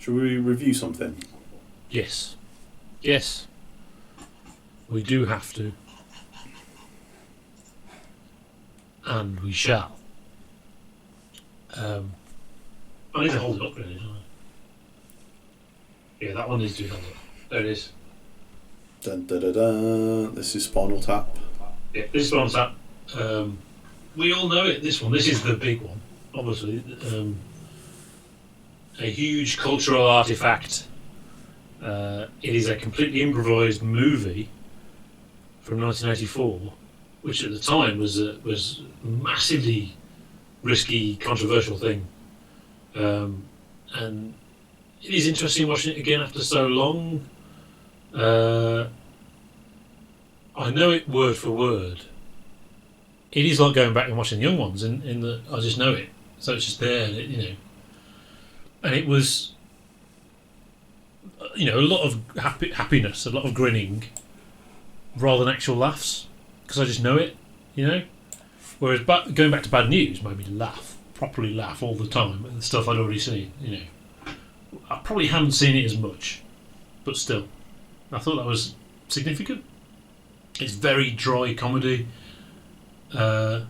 Shall we review something? Yes. Yes. We do have to. And we shall. I need to hold it up, really, don't I? Yeah, that one needs to be held up. There it is. Dun, dun, dun, dun. This is Spinal Tap. Yeah, this one's that. We all know it, this one. This is the big one, obviously. A huge cultural artefact. It is a completely improvised movie from 1984, which at the time was a massively risky, controversial thing. And it is interesting watching it again after so long. I know it word for word. It is like going back and watching the young ones, in that I just know it, so it's just there, you know. And it was, you know, a lot of happiness, a lot of grinning, rather than actual laughs, because I just know it, you know. Whereas going back to Bad News made me laugh, properly laugh all the time at the stuff I'd already seen, you know. I probably haven't seen it as much, but still, I thought that was significant. It's very dry comedy. You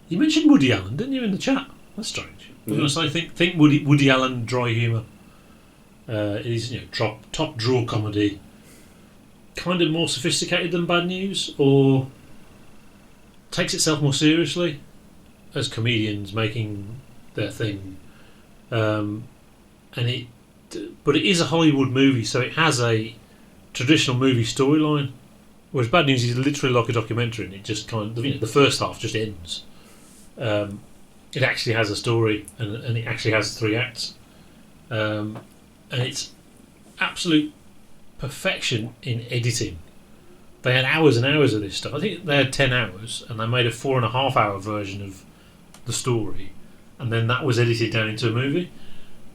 mentioned Woody Allen, didn't you, in the chat? That's strange. I was going to say, think Woody Allen dry humour. It is, you know, top draw comedy. Kind of more sophisticated than Bad News, or takes itself more seriously as comedians making their thing. But it is a Hollywood movie, so it has a traditional movie storyline. Whereas Bad News is literally like a documentary, and it just kind of, you know, the first half just ends. It actually has a story, and it actually has 3 acts, and it's absolute perfection in editing. They had hours and hours of this stuff. I think they had 10 hours, and they made a 4.5-hour version of the story, and then that was edited down into a movie.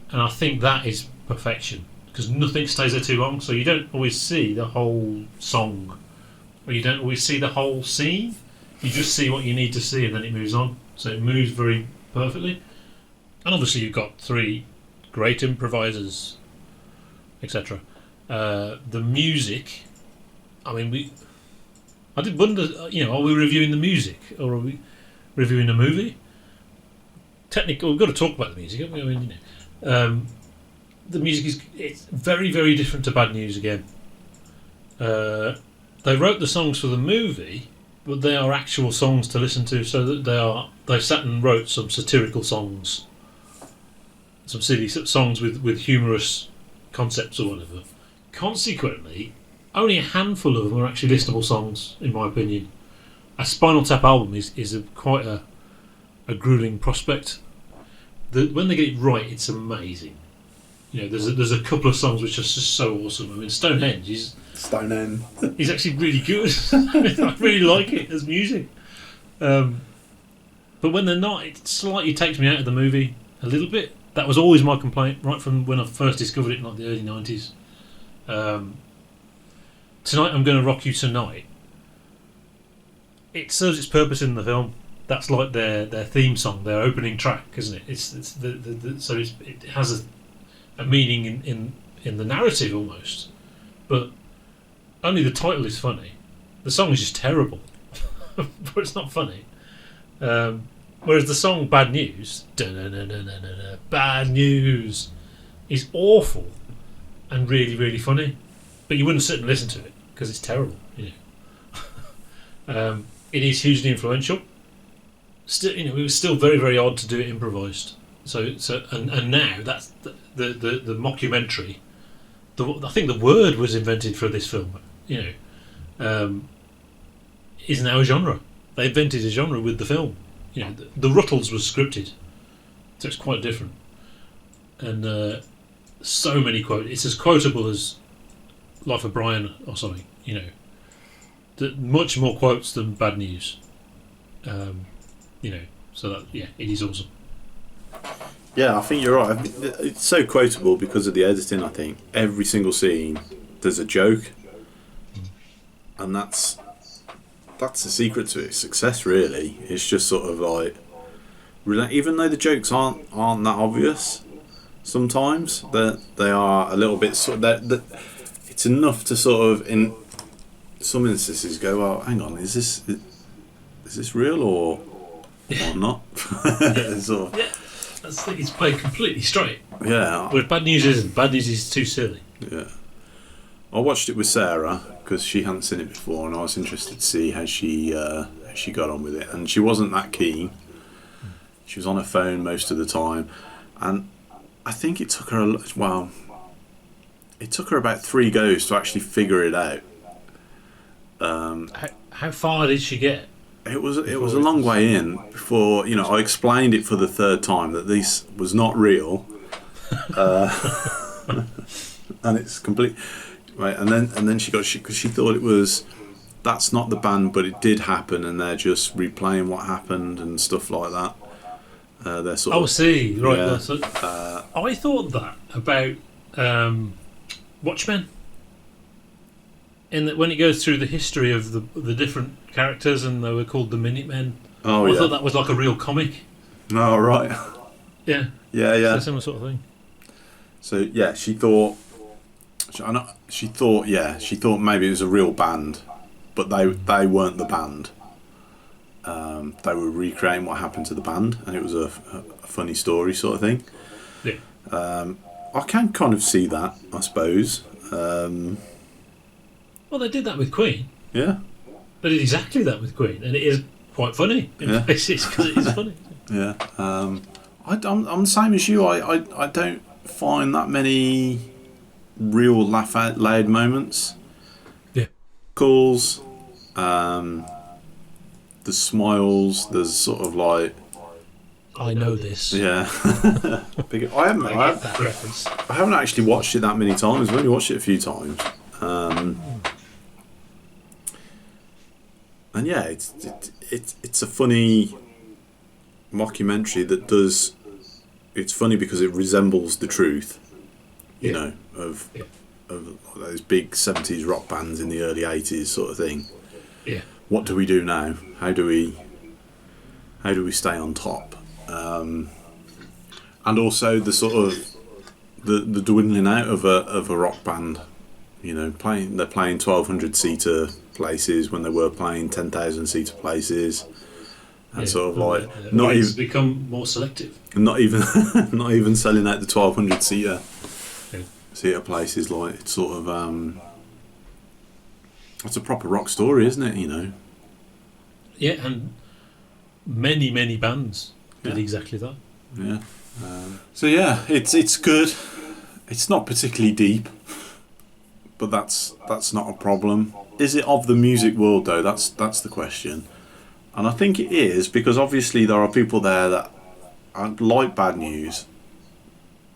And I think that is perfection, because nothing stays there too long, so you don't always see the whole song, or you don't always see the whole scene. You just see what you need to see, and then it moves on. So it moves very perfectly. And obviously you've got 3 great improvisers, etc. The music, I mean, I did wonder, you know, are we reviewing the music, or are we reviewing a movie? Technically, we've got to talk about the music, haven't we? I mean, you know, the music it's very, very different to Bad News again. They wrote the songs for the movie, but they are actual songs to listen to, so that they sat and wrote some satirical songs, some silly songs with humorous concepts or whatever. Consequently, only a handful of them are actually listenable songs, in my opinion. A Spinal Tap album is quite a grueling prospect. When they get it right, it's amazing. You know, there's a couple of songs which are just so awesome. I mean, Stonehenge is he's actually really good. I really like it as music. But when they're not, it slightly takes me out of the movie a little bit. That was always my complaint, right from when I first discovered it in like the early 90s. Tonight I'm Going to Rock You Tonight. It serves its purpose in the film. That's like their theme song, their opening track, isn't it? It has a meaning in the narrative almost, but only the title is funny. The song is just terrible, but it's not funny. Whereas the song Bad News, Bad News, is awful and really, really funny, but you wouldn't sit and listen to it because it's terrible. You know, it is hugely influential. Still, you know, it was still very, very odd to do it improvised. So now that's the mockumentary. I think the word was invented for this film. You know, is now a genre. They invented a genre with the film. You know, the Ruttles was scripted, so it's quite different. And so many quotes. It's as quotable as Life of Brian or something. You know, much more quotes than Bad News. You know, so that it is awesome. Yeah, I think you're right. It's so quotable because of the editing. I think every single scene there's a joke, and that's the secret to its success. Really, it's just sort of like, even though the jokes aren't that obvious, sometimes. That they are a little bit that it's enough to sort of in some instances go, well, hang on, is this real or not? Sort of, Yeah, that's the thing. It's played completely straight. yeah. Whereas bad news isn't. Bad news is too silly. Yeah. I watched it with Sarah because she hadn't seen it before, and I was interested to see how she got on with it. And she wasn't that keen. She was on her phone most of the time, and I think it took her it took her about 3 goes to actually figure it out. How far did she get? It was a long way in before I explained it for the 3rd time that this was not real, and it's complete. Right, and then she because she thought it was, that's not the band, but it did happen, and they're just replaying what happened and stuff like that. They're sort of. See, right. Yeah, I thought that about Watchmen. In that, when it goes through the history of the different characters, and they were called the Minutemen. Oh, I thought that was like a real comic. Oh, right. Yeah. Yeah. It's a similar sort of thing. So yeah, she thought maybe it was a real band, but they weren't the band. They were recreating what happened to the band, and it was a funny story sort of thing. Yeah. I can kind of see that, I suppose. Well, they did that with Queen. Yeah. They did exactly that with Queen, and it is quite funny in places because it is funny. Yeah. I'm the same as you. I don't find that many real laugh out loud moments. Yeah. Calls, the smiles. There's sort of like. I know this. Yeah. I haven't actually watched it that many times. I've only watched it a few times. And yeah, it's a funny mockumentary that does. It's funny because it resembles the truth, of those big 70s rock bands in the early 80s sort of thing. Yeah. What do we do now? How do we stay on top? And also the sort of the dwindling out of a rock band. They're playing 1,200 seater places when they were playing 10,000 seater places, and sort of like not even become more selective. Not even selling out the 1,200 seater places. Like it's sort of it's a proper rock story, isn't it? Yeah, and many bands did exactly that. Yeah. So yeah, it's good. It's not particularly deep, but that's not a problem. Is it of the music world though? That's the question. And I think it is, because obviously there are people there that like Bad News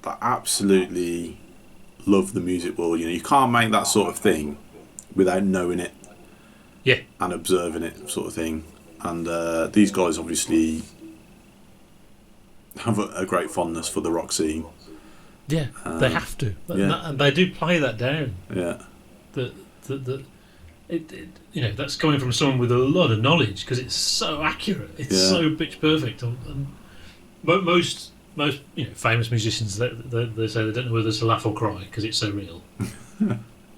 that absolutely love the music world. You can't make that sort of thing without knowing it. Yeah. And observing it, sort of thing. And these guys obviously have a great fondness for the rock scene. Yeah, they have to. And they do play that down. Yeah. That's coming from someone with a lot of knowledge, because it's so accurate. It's so pitch perfect. And most famous musicians, they say they don't know whether to laugh or cry because it's so real.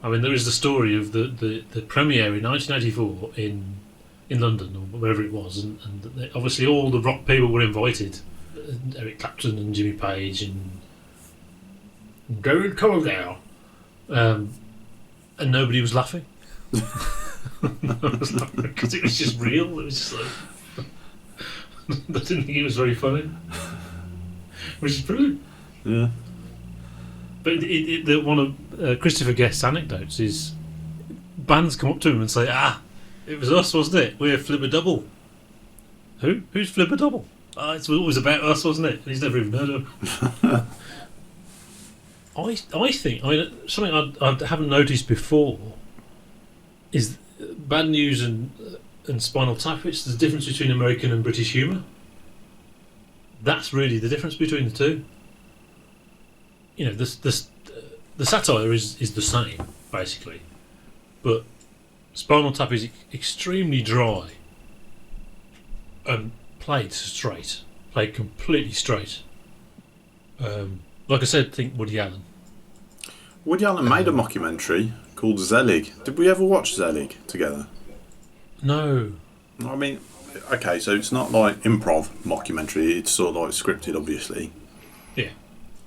I mean, there is the story of the premiere in 1984 in London or wherever it was, and obviously all the rock people were invited. Eric Clapton and Jimmy Page and David Coverdale, and nobody was laughing. Because it was just real. It was just like they didn't think it was very funny, which is brilliant. Yeah. But one of Christopher Guest's anecdotes is bands come up to him and say, it was us, wasn't it? We're Flibber Double. Who's Flibber Double? It's always about us, wasn't it? And he's never even heard of him. I think something I haven't noticed before is Bad News and Spinal Tap. It's the difference between American and British humour. That's really the difference between the two. The satire is the same basically, but Spinal Tap is extremely dry and played completely straight. Like I said, think Woody Allen. Woody Allen made a mockumentary called Zelig. Did we ever watch Zelig together? No. I mean, okay, so it's not like improv mockumentary. It's sort of like scripted, obviously. Yeah.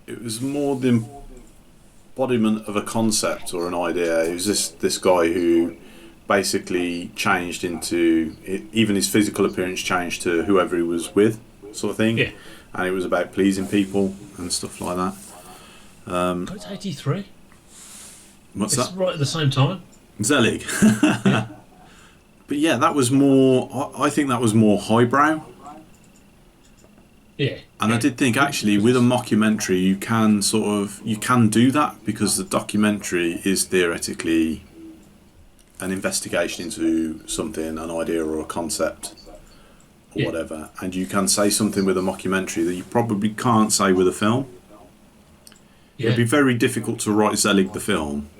It was more the embodiment of a concept or an idea. It was this guy who basically changed into... Even his physical appearance changed to whoever he was with, sort of thing. Yeah. And it was about pleasing people and stuff like that. It's 83. What's It's that? right at the same time. Zelig. Yeah. But yeah, that was more... I think that was more highbrow. Yeah. And I did think, actually, with a mockumentary, you can do that, because the documentary is theoretically an investigation into something, an idea or a concept or whatever, and you can say something with a mockumentary that you probably can't say with a film. Yeah. It'd be very difficult to write Zelig the film.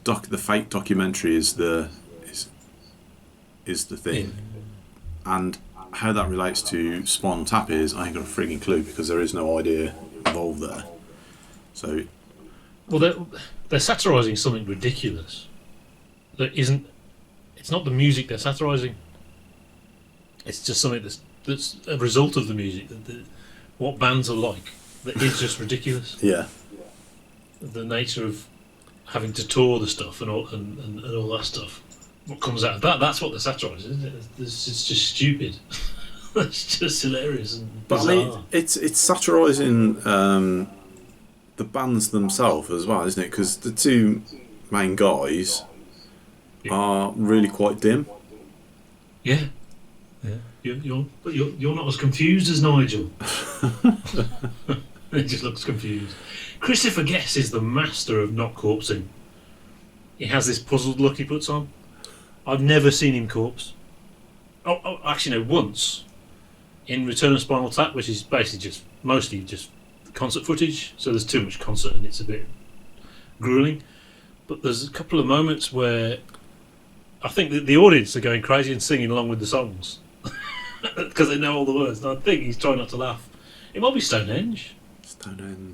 The fake documentary is the thing, and how that relates to Spinal Tap is I ain't got a frigging clue, because there is no idea involved there. So, well, they're satirising something ridiculous. That isn't. It's not the music they're satirising. It's just something that's a result of the music. What bands are like. That is just ridiculous. yeah. The nature of having to tour the stuff and all that stuff. What comes out of that? That's what they're satirising, isn't it? It's just stupid. It's just hilarious and But bizarre. I mean, it's satirising the bands themselves as well, isn't it? Because the two main guys are really quite dim. Yeah. You're not as confused as Nigel. He just looks confused. Christopher Guest is the master of not corpsing. He has this puzzled look he puts on. I've never seen him corpse. Actually, no, once in Return of Spinal Tap, which is basically mostly just concert footage. So there's too much concert and it's a bit grueling. But there's a couple of moments where I think the audience are going crazy and singing along with the songs because they know all the words. And I think he's trying not to laugh. It might be Stonehenge.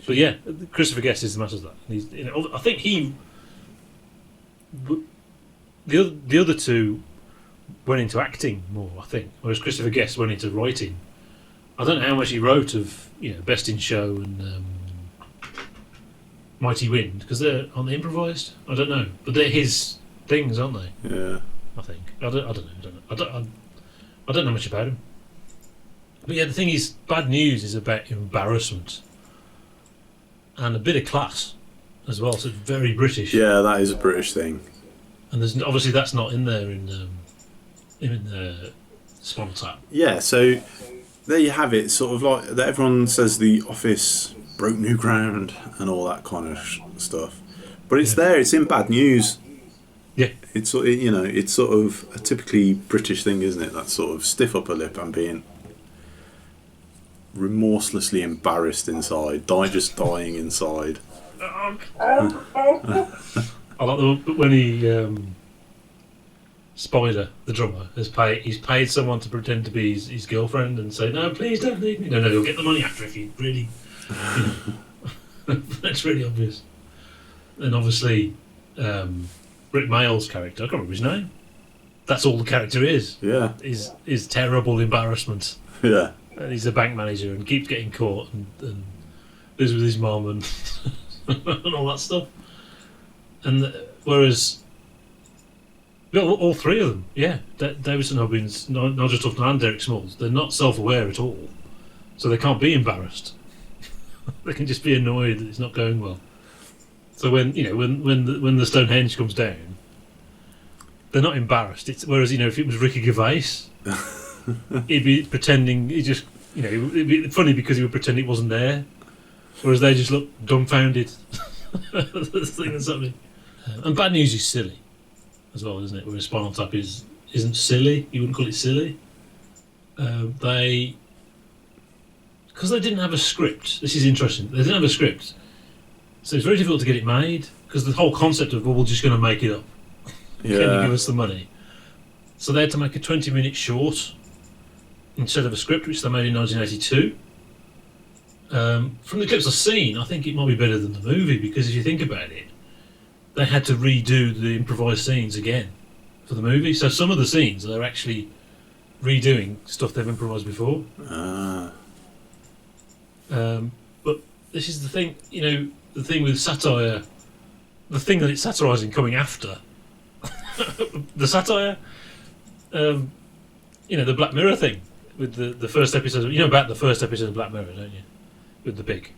But yeah, Christopher Guest is the master of that. He's, I think the other two went into acting more, I think, whereas Christopher Guest went into writing. I don't know how much he wrote of Best in Show and Mighty Wind, because they're improvised. I don't know, but they're his things, aren't they? Yeah. I think. I don't know. I don't know much about him. But yeah, the thing is, Bad News is about embarrassment and a bit of class as well. So it's very British. Yeah, that is a British thing. And there's obviously that's not in there in Spinal Tap. Yeah, so there you have it. Sort of like that. Everyone says The Office broke new ground and all that kind of stuff, but it's there. It's in Bad News. Yeah, it's it's sort of a typically British thing, isn't it? That sort of stiff upper lip and being remorselessly embarrassed inside, just dying inside. I like when he Spider, the drummer, he's paid someone to pretend to be his girlfriend and say, "No, please don't leave me." No, you'll get the money after if you really. That's really obvious. And obviously, Rick Mayall's character, I can't remember his name. That's all the character is. Yeah. Is terrible embarrassment. Yeah. And he's a bank manager and keeps getting caught and lives with his mum and and all that stuff. And whereas all three of them, yeah, Davidson Hubbins, Nigel Tufton and Derek Smalls, they're not self-aware at all, so they can't be embarrassed. They can just be annoyed that it's not going well. So when the Stonehenge comes down, they're not embarrassed. Whereas if it was Ricky Gervais, he'd be pretending. He just it'd be funny because he would pretend it wasn't there. Whereas they just look dumbfounded. That's the thing that's happening. And Bad News is silly as well, isn't it? Whereas Spinal Tap isn't silly. You wouldn't call it silly. Because they didn't have a script. This is interesting. They didn't have a script, so it's very difficult to get it made. Because the whole concept of we're just going to make it up. Yeah. Can you give us the money? So they had to make a 20-minute short instead of a script, which they made in 1982. From the clips I've seen, I think it might be better than the movie, because if you think about it, they had to redo the improvised scenes again for the movie. So some of the scenes they're actually redoing stuff they've improvised before. But this is the thing, the thing with satire, the thing that it's satirising coming after the satire, the Black Mirror thing with the first episode. You know about the first episode of Black Mirror, don't you? With the pig.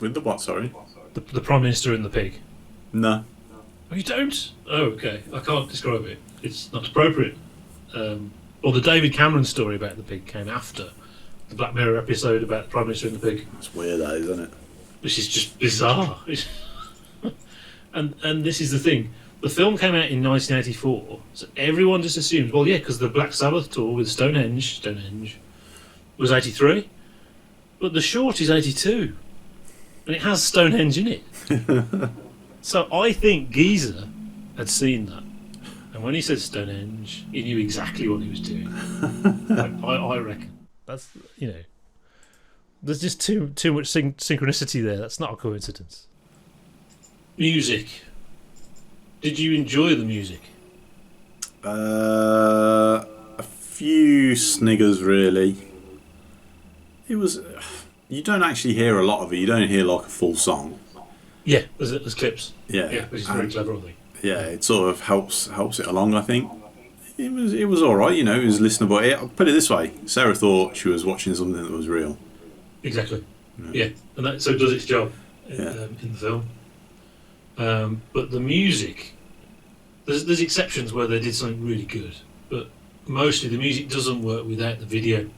With the what? Sorry. The Prime Minister and the pig. No. Oh, you don't? Oh, okay. I can't describe it. It's not appropriate. Or the David Cameron story about the pig came after the Black Mirror episode about the Prime Minister and the pig. It's weird, that, isn't it? Which is just bizarre. and this is the thing. The film came out in 1984, so everyone just assumes, well, yeah, because the Black Sabbath tour with Stonehenge was 83, but the short is 82, and it has Stonehenge in it. So I think Geezer had seen that, and when he said Stonehenge, he knew exactly what he was doing. I reckon that's there's just too much synchronicity there. That's not a coincidence. Music. Did you enjoy the music? A few sniggers, really. It was. You don't actually hear a lot of it. You don't hear like a full song. Yeah, there's clips. Yeah, which is very clever, I think. Yeah, it sort of helps it along. I think it was all right. It was listenable. I'll put it this way: Sarah thought she was watching something that was real. Exactly. Yeah, and that so does its job in the film. But the music, there's exceptions where they did something really good, but mostly the music doesn't work without the video.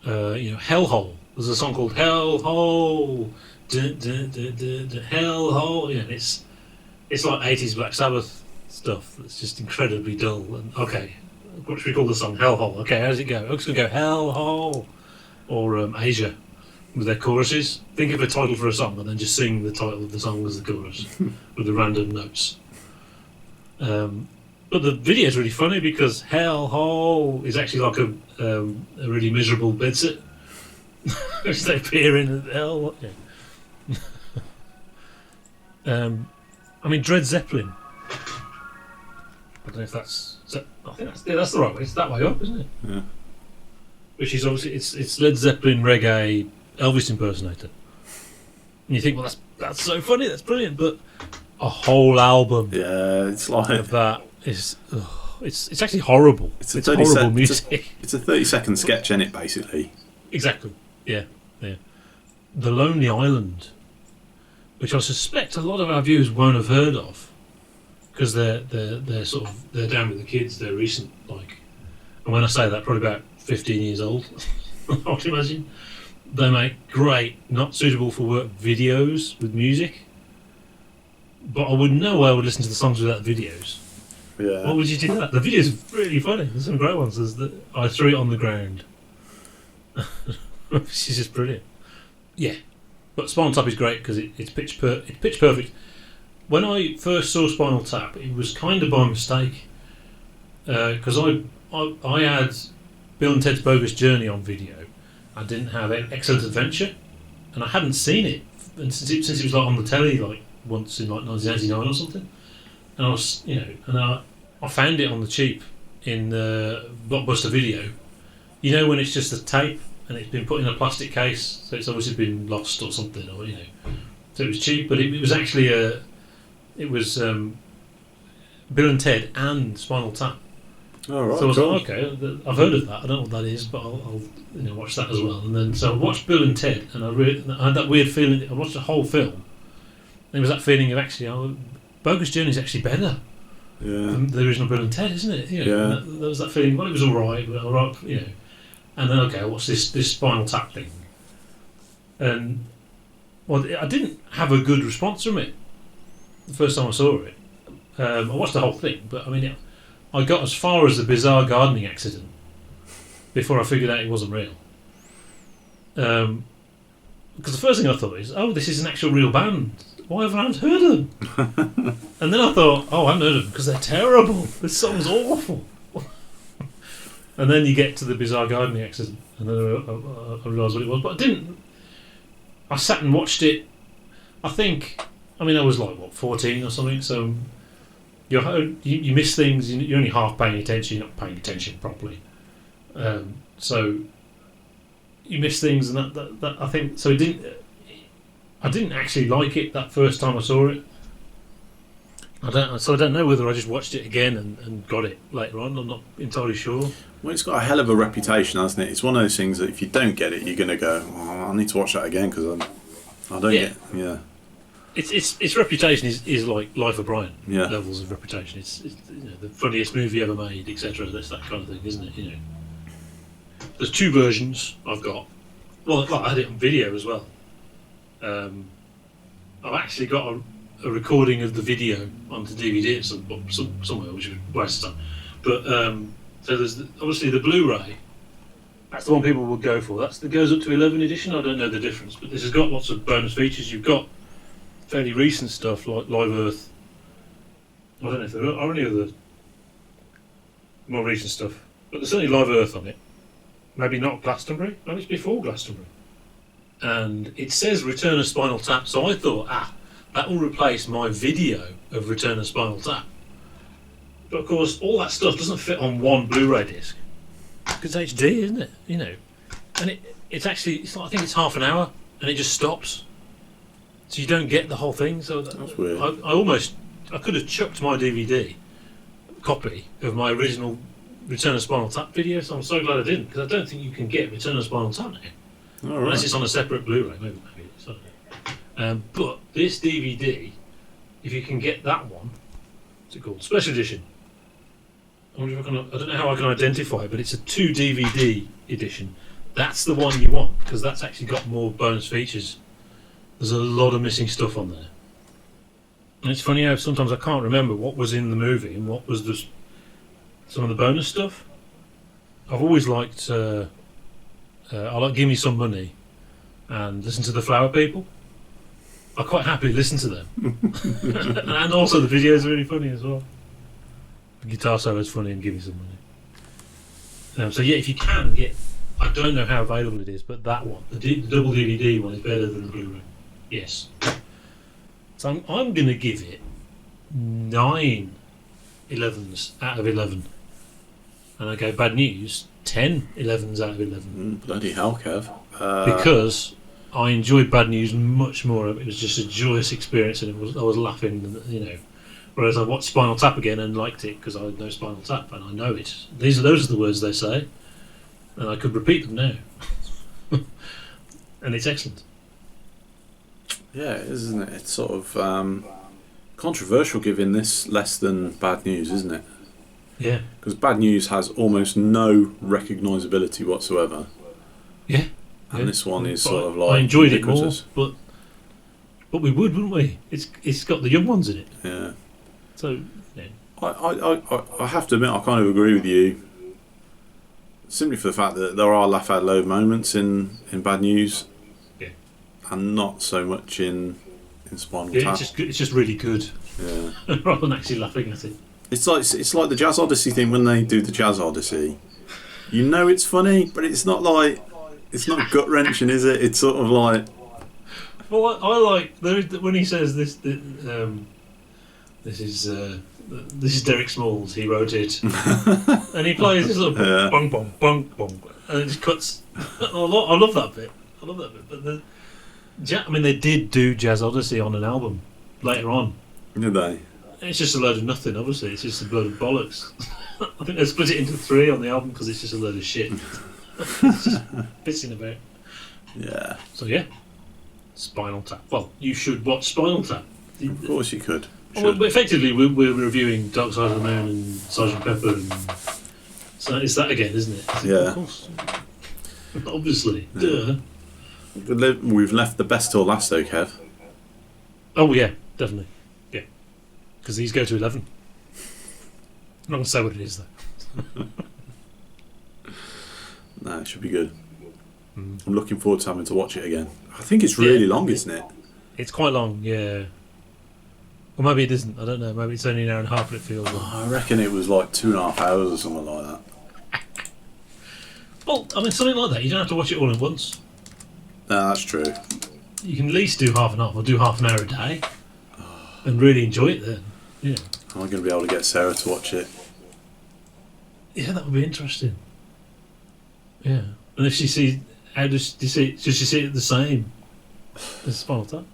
Hellhole. There's a song called Hellhole. Dun, dun, dun, dun, dun, Hellhole. Yeah, it's like 80s Black Sabbath stuff. It's just incredibly dull. And okay, what should we call the song? Hellhole. Okay, how does it go? It's going to go Hellhole. Or Asia with their choruses. Think of a title for a song and then just sing the title of the song as the chorus with the random notes. But the video is really funny because Hellhole is actually like a really miserable bedsit. Which they appear in hell. Yeah. Dred Zeppelin. I don't know if that's. I think that's the right way. It's that way up, isn't it? Yeah. Which is obviously it's Led Zeppelin reggae Elvis impersonator. And you think, well, that's so funny, that's brilliant, but a whole album. Yeah, it's like of that is. It's actually horrible. It's horrible music. It's a 30-second sketch, isn't it? Basically. Exactly. Yeah. The Lonely Island, which I suspect a lot of our viewers won't have heard of, because they're down with the kids. They're recent, and when I say that, probably about 15 years old. I would imagine they make great, not suitable for work videos with music. But I would know I would listen to the songs without videos. Yeah. What would you do that? The video's really funny. There's some great ones. I threw it on the ground. She's just brilliant. Yeah, but Spinal Tap is great because it's pitch perfect. When I first saw Spinal Tap, it was kind of by mistake because I had Bill and Ted's Bogus Journey on video. I didn't have Excellent Adventure, and I hadn't seen it since it was on the telly once in 1989 or something. And I was I found it on the cheap in the Blockbuster Video. When it's just a tape and it's been put in a plastic case, so it's obviously been lost or something, or so it was cheap. But it was actually Bill and Ted and Spinal Tap. Oh, right, so I was like, okay, I've heard of that. I don't know what that is, but I'll watch that as well. And then so I watched Bill and Ted, and I had that weird feeling. I watched the whole film, and it was that feeling of actually, Bogus Journey is actually better. Yeah. The original Bill and Ted, isn't it? Yeah. There was that feeling. Well, it was all right, but all right, And then okay, what's this Spinal Tap thing? And I didn't have a good response from it the first time I saw it. I watched the whole thing, but I got as far as the bizarre gardening accident before I figured out it wasn't real. Because the first thing I thought is, this is an actual real band. Why have I not heard of them? And then I thought, I haven't heard of them because they're terrible. This song's awful. And then you get to the bizarre gardening accident, and then I realised what it was. But I didn't. I sat and watched it. I was like, 14 or something, so you miss things, you're only half paying attention, you're not paying attention properly. So you miss things, and that I think, so I didn't actually like it that first time I saw it. I don't know whether I just watched it again and got it later on. I'm not entirely sure. Well, it's got a hell of a reputation, hasn't it? It's one of those things that if you don't get it, you're going to go, I need to watch that again because I don't get it. Yeah. Its reputation is like Life of Brian levels of reputation. It's the funniest movie ever made, etc. That's that kind of thing, isn't it? There's 2 versions I've got. Well, I had it on video as well. I've actually got a recording of the video onto DVD at somewhere, which is a waste of time. But so there's obviously the Blu-ray. That's the one people would go for. That goes up to 11 edition. I don't know the difference, but this has got lots of bonus features. You've got fairly recent stuff like Live Earth. I don't know if there are any other more recent stuff, but there's certainly Live Earth on it. Maybe not Glastonbury. Maybe it's before Glastonbury. And it says Return of Spinal Tap, so I thought, that will replace my video of Return of Spinal Tap. But of course, all that stuff doesn't fit on one Blu-ray disc. Because it's HD, isn't it? And it's actually, I think it's half an hour, and it just stops. So you don't get the whole thing. So that's weird. I could have chucked my DVD copy of my original Return of Spinal Tap video, so I'm so glad I didn't, because I don't think you can get Return of Spinal Tap now. Unless it's on a separate Blu-ray, maybe it's on. But this DVD, if you can get that one, what's it called? Special edition. I don't know how I can identify it, but it's a 2 DVD edition. That's the one you want, because that's actually got more bonus features. There's a lot of missing stuff on there. And it's funny how sometimes I can't remember what was in the movie and what was some of the bonus stuff. I've always liked I like Give Me Some Money and Listen to the Flower People. I quite happily listen to them. And also the videos are really funny as well. The guitar solo is funny and Give Me Some Money. So yeah, if you can get, I don't know how available it is, but that one, the double DVD one, is better than the Blu-ray. Yes. So I'm going to give it 9 11s out of 11. And I go Bad News, 10 11s out of 11. Bloody hell, Kev. Because I enjoyed Bad News much more. It was just a joyous experience, and I was laughing, Whereas I watched Spinal Tap again and liked it because I know Spinal Tap and I know it. Those are the words they say, and I could repeat them now. And it's excellent. Yeah, it is, isn't it? It's sort of controversial giving this less than Bad News, isn't it? Yeah. Because Bad News has almost no recognisability whatsoever. Yeah. And this one is sort of like I enjoyed ubiquitous. it more, but we would, wouldn't we? It's got the young ones in it. Yeah. So, yeah. I have to admit, I kind of agree with you. Simply for the fact that there are laugh out loud moments in Bad News. Yeah. And not so much in Spinal Yeah, Tap. it's just really good. Yeah. Rather than actually laughing at it. It's like the Jazz Odyssey thing when they do the Jazz Odyssey. You know it's funny, but it's not gut wrenching, is it? It's sort of like. Well, I like when he says this. This is Derek Smalls. He wrote it, and he plays this little bong bong bong bong, and it just cuts. I love that bit. But they did do Jazz Odyssey on an album later on. Did they? It's just a load of nothing. Obviously, it's just a load of bollocks. I think they split it into 3 on the album because it's just a load of shit. It's just pissing about. Yeah. So yeah, Spinal Tap. Well, you should watch Spinal Tap. Of course you could. Well, effectively, we're reviewing Dark Side of the Moon and Sergeant Pepper, and so it's that again, isn't it? Yeah. Of course. Obviously. Yeah. Duh. We've left the best till last, though, Kev. Oh yeah, definitely. Yeah, because these go to 11. I'm not going to say what it is though. No, it should be good. Mm. I'm looking forward to having to watch it again. I think it's really long, isn't it? It's quite long, yeah. Or maybe it isn't. I don't know. Maybe it's only an hour and a half, and it feels long. I reckon it was like 2.5 hours or something like that. Well, I mean, something like that, you don't have to watch it all at once. No, that's true. You can at least do half and half, or do half an hour a day, and really enjoy it then. Yeah. Am I going to be able to get Sarah to watch it? Yeah, that would be interesting. Yeah. And if she sees, how does she see it the same as Spinal Tap?